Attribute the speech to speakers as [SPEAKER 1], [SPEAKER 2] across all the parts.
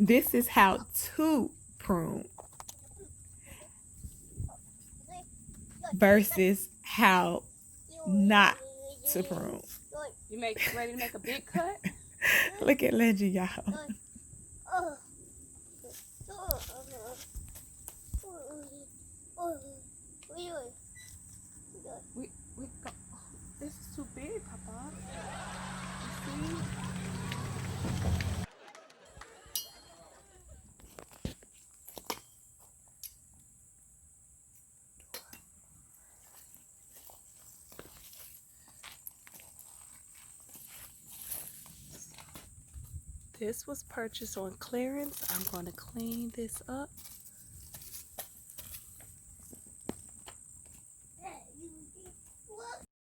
[SPEAKER 1] This is how to prune versus how not to prune.
[SPEAKER 2] You ready to make a big cut?
[SPEAKER 1] Look at Legend, y'all.
[SPEAKER 2] We go. This is too big, Papa. You see? This was purchased on clearance. I'm going to clean this up.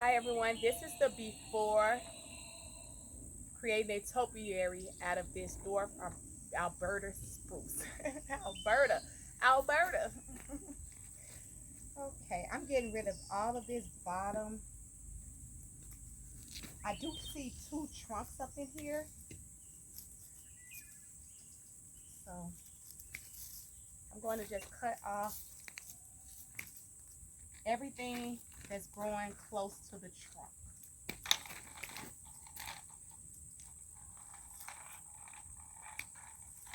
[SPEAKER 2] Hi everyone, this is the before creating a topiary out of this Dwarf Alberta spruce. Alberta. Okay, I'm getting rid of all of this bottom. I do see 2 trunks up in here. So I'm going to just cut off everything that's growing close to the trunk.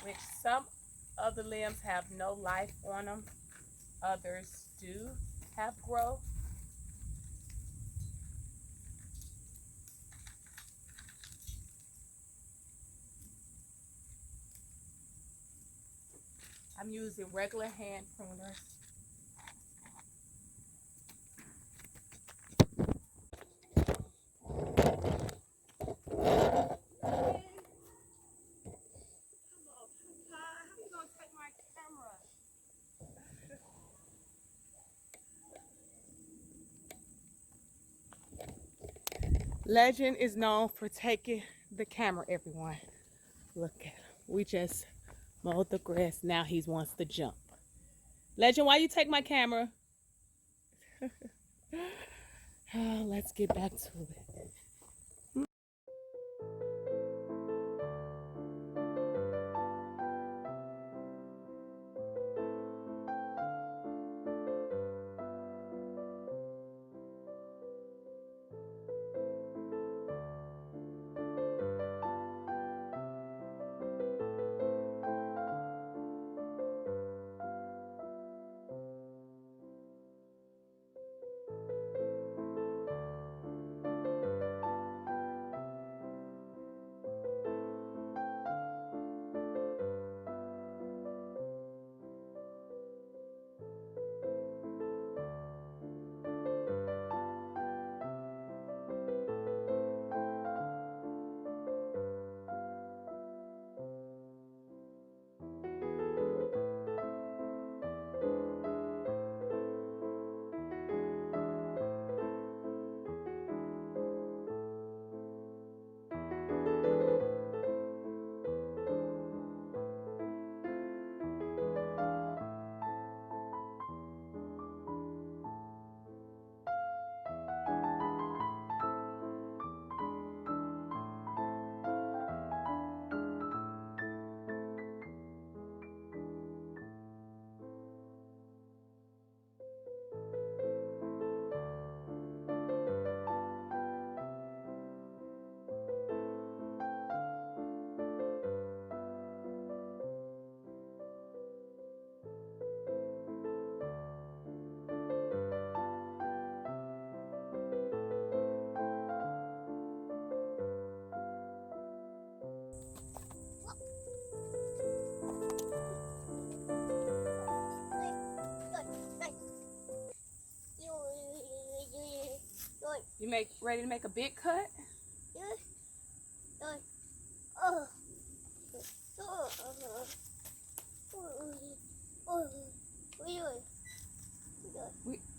[SPEAKER 2] Which some of the limbs have no life on them, others do have growth. I'm using regular hand pruners. Legend is known for taking the camera, everyone. Look at him. We just mowed the grass. Now he wants to jump. Legend, why you take my camera? Oh, let's get back to it. You ready to make a big cut?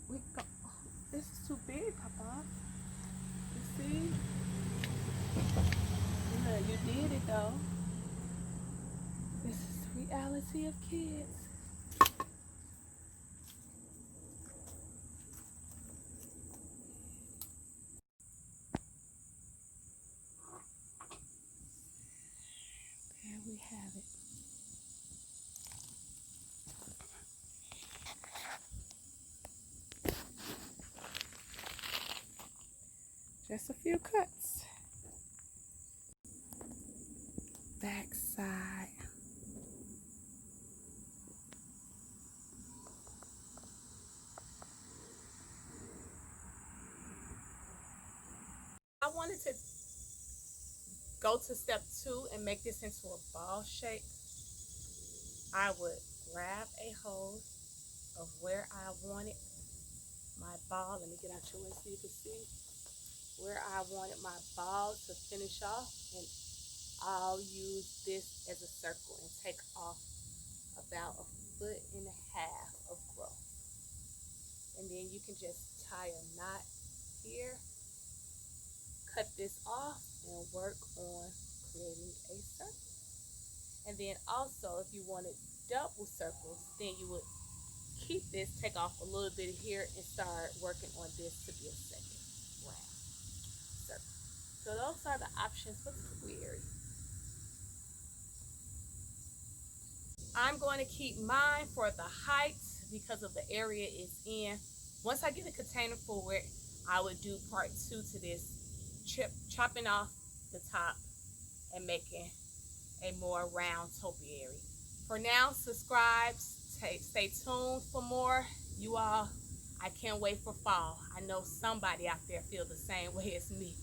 [SPEAKER 2] We go. This is too big, Papa. You see? Yeah, you did it though. This is the reality of kids. There we have it.
[SPEAKER 1] Just a few cuts. Back side.
[SPEAKER 2] I wanted to go to step 2 and make this into a ball shape. I would grab a hold of where I wanted my ball. Let me get out your way so you can see where I wanted my ball to finish off, and I'll use this as a circle and take off about 1.5 feet of growth. And then you can just tie a knot here, cut this off, and work on creating a circle. And then also, if you wanted double circles, then you would keep this, take off a little bit here, and start working on this to be a second round circle. So those are the options for Topiary. I'm going to keep mine for the height because of the area it's in. Once I get a container for it, I would do part 2 to this, chopping off the top and making a more round topiary. For now, subscribe, stay tuned for more. You all, I can't wait for fall. I know somebody out there feels the same way as me.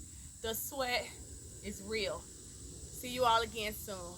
[SPEAKER 2] The sweat is real. See you all again soon.